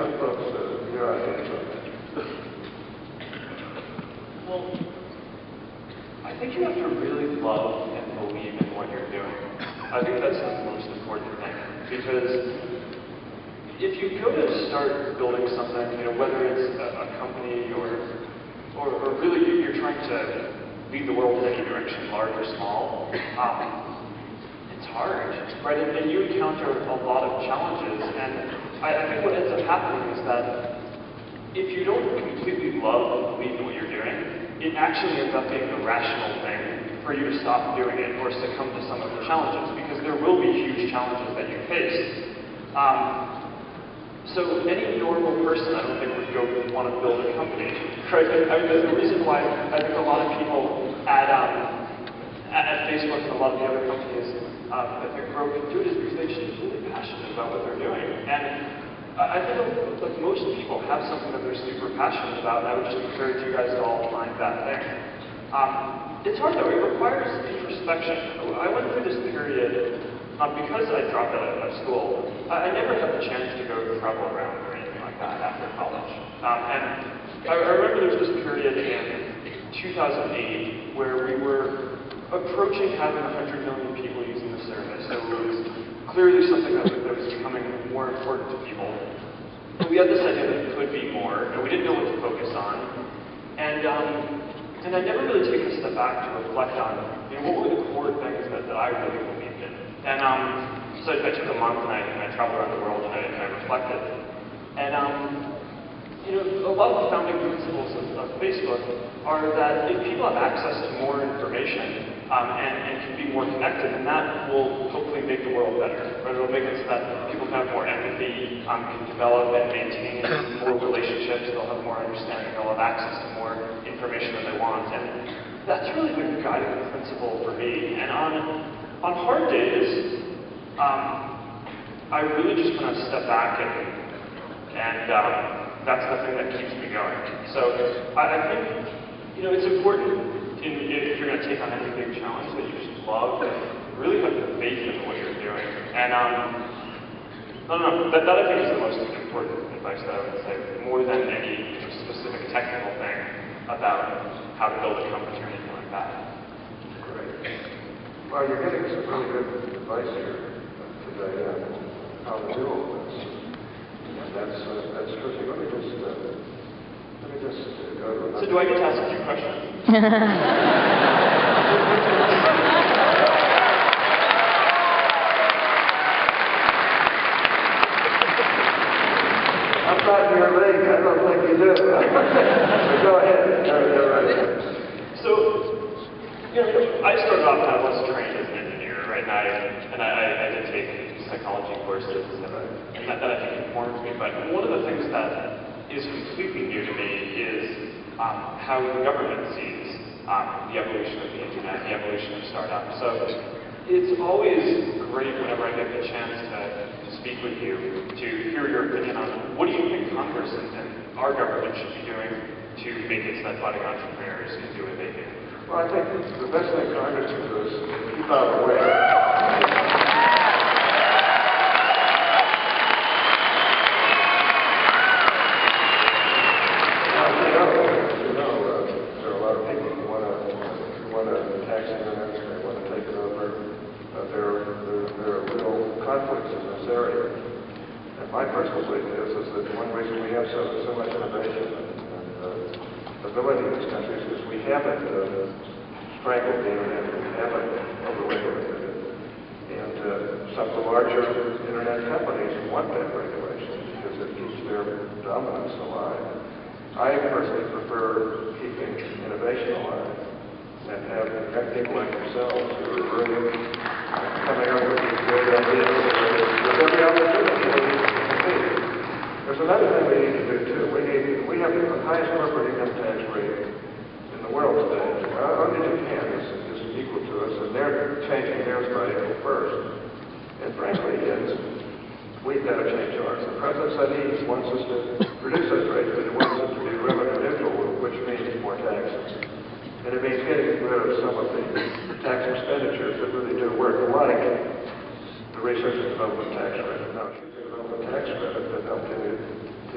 young folks, your ideas on that? Well, I think you have to really love and believe in what you're doing. I think that's the most important thing, because if you go to start building something, whether it's a company or really you're trying to lead the world in any direction, large or small, it's hard, right? And you encounter a lot of challenges, and I think what ends up happening is that if you don't completely love and believe in what you're doing, it actually ends up being the rational thing for you to stop doing it or succumb to some of the challenges, because there will be huge challenges that you face. So any normal person, I don't think, would want to build a company, right? I mean, the reason why I think a lot of people at Facebook and a lot of the other companies that grow can do it is because they're just really passionate about what they're doing. And I think like most people have something that they're super passionate about, and I would just encourage you guys to all find that thing. It's hard though, it requires introspection. I went through this period, because I dropped out of school, I never had the chance to go travel around or anything like that after college. And I remember there was this period in 2008 where we were approaching having 100 million people using the service, so it was clearly something that was becoming more important to people. And we had this idea that it could be more, and we didn't know what to focus on. And I never really taken a step back to reflect on, what were the core things that I really believed in. And so I took a month and I traveled around the world and I reflected. And a lot of the founding principles of Facebook are that if people have access to more information and can be more connected, then that will hopefully make the world better. Right? It'll make it so that people can have more empathy, can develop and maintain more relationships, they'll have more understanding, they'll have access to more information that they want. And that's really the guiding principle for me. And on hard days, I really just want to step back and that's the thing that keeps me going. So I think, it's important if you're going to take on any big challenge that you just love and really have faith in what you're doing. And that I think is the most important advice that I would say, more than any specific technical thing about how to build a company or anything like that. Great. Well, you're getting some really good advice here today on how to do all this. And that's terrific. Let me just go to So do I get to ask a few questions? I'm not in your league. I don't think you do. Go ahead. You're right. So, I started off when I was trained as an engineer, right? And I did take psychology courses and that I think informed me. But one of the things that is completely new to me is how the government sees the evolution of the internet, the evolution of startups. So it's always great whenever I get the chance to speak with you, to hear your opinion on what do you think Congress and our government should be doing to make it so that budding entrepreneurs can do what they do. Well, I think the best thing Congress can do is keep out of the way. My personal belief is that one reason we have so much innovation and ability in this country is because we haven't strangled the internet, we haven't overregulated it. And some of the larger internet companies want that regulation because it keeps their dominance alive. I personally prefer keeping innovation alive and have people like yourselves who are really coming up with these great ideas with every opportunity. There's another thing we need to do too. We have the highest corporate income tax rate in the world today. Only Japan is equal to us, and they're changing theirs by April 1st. And frankly, we've got to change ours. The President said he wants us to reduce those rates, but he wants us to be revenue neutral, which means more taxes. And it means getting rid of some of the tax expenditures that really do work, like the research and development tax credit. Now, tax credit that helped you to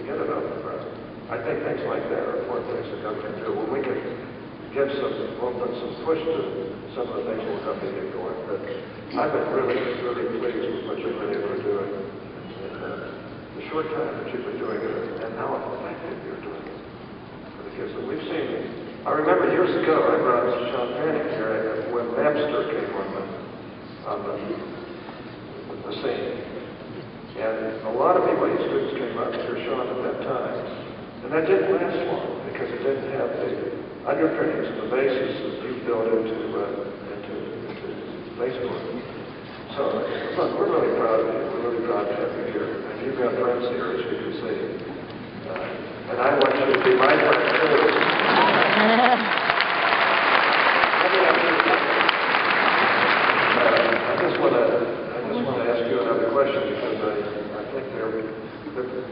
I think things like that are important things the government do. When we can give some movement, some push to some of the things that the company get going. But I've been really, really pleased with what you've been able to do in the short time that you've been doing it and how effective you're doing it for the kids that we've seen. I remember years ago, I brought Sean Fanning here when Napster came on the scene. And a lot of BYU students came up through Sean at that time. And that didn't last long because it didn't have the underpinnings and the basis that you built into Facebook. So, look, we're really proud of you. We're really proud to have you here. And you've got friends here, as you can see. And I want you to be my friend, too. I just want to ask you another question because I think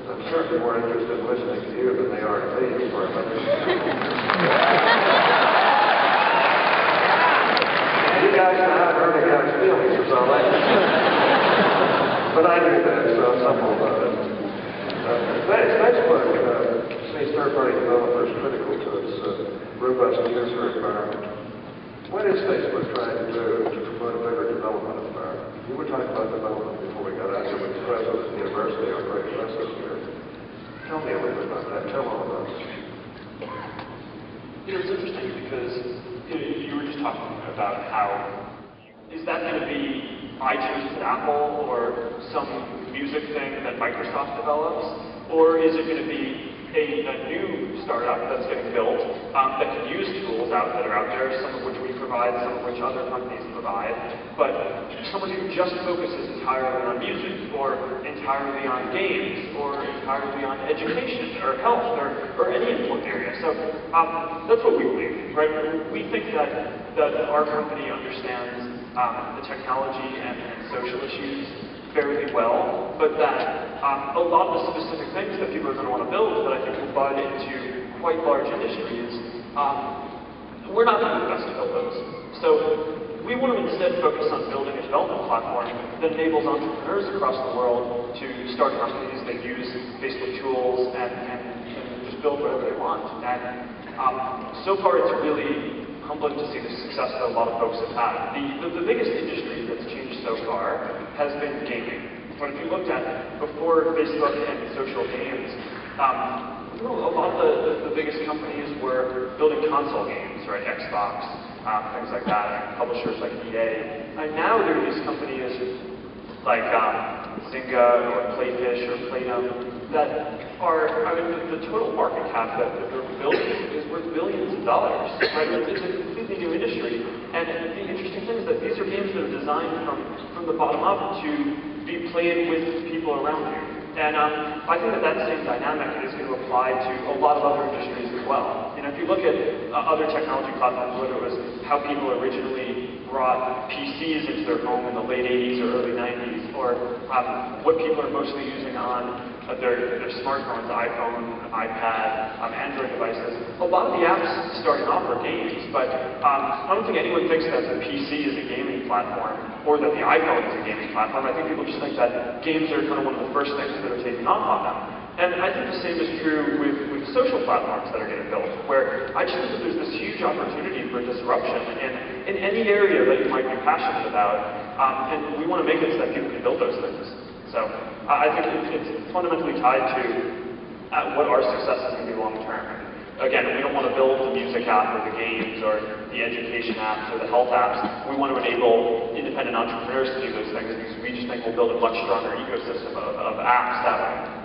I'm certainly more interested in listening to you than they are to me for a minute. You guys know how to hurt a guy's feelings or something. But I do that, so I'm humble about it. Facebook sees third-party developers critical to its robust user environment. What is Facebook trying to do to promote a better development environment? You were talking about development before we got out here with the president of the university, our great professor here. Tell me a little bit about that. Tell all of us. You know, it's interesting because you were just talking about how is that going to be iTunes at Apple or some music thing that Microsoft develops? Or is it going to be a new startup that's getting built that can use tools that are out there, some of which we provide, some of which other companies provide, but someone who just focuses entirely on music or entirely on games or entirely on education or health or any important area. So that's what we believe, right? We think that our company understands the technology and social issues fairly well, but that a lot of the specific things that people are going to want to build that I think will bud into quite large industries, we're not going to be the best to build those. So we want to instead focus on building a development platform that enables entrepreneurs across the world to start companies that use Facebook tools and just build whatever they want. And so far it's really humbling to see the success that a lot of folks have had. The biggest industry that's changed so far has been gaming. But if you looked at before Facebook and social games, a lot of the biggest companies were building console games, right? Xbox, things like that, and publishers like EA. And now there are these companies like Zynga or Playfish or Playdom that are, I mean, the total market cap that they're building is worth billions of dollars, right? It's a completely new industry. And the interesting thing is that these are games that are designed from the bottom up to be played with people around you. And I think that same dynamic is going to apply to a lot of other industries as well. You know, if you look at other technology platforms, whether it was how people originally brought PCs into their home in the late 80s or early 90s, or what people are mostly using on their smartphones, iPhone, iPad, Android devices. A lot of the apps starting off are games, but I don't think anyone thinks that the PC is a gaming platform or that the iPhone is a gaming platform. I think people just think that games are kind of one of the first things that are taking off on them. And I think the same is true with social platforms that are getting built, where I just think that there's this huge opportunity for disruption in any area that you might be passionate about, and we want to make it so that people can build those things. So I think it's fundamentally tied to what our success is going to be long term. Again, we don't want to build the music app or the games or the education apps or the health apps. We want to enable independent entrepreneurs to do those things because we just think we'll build a much stronger ecosystem of apps that way.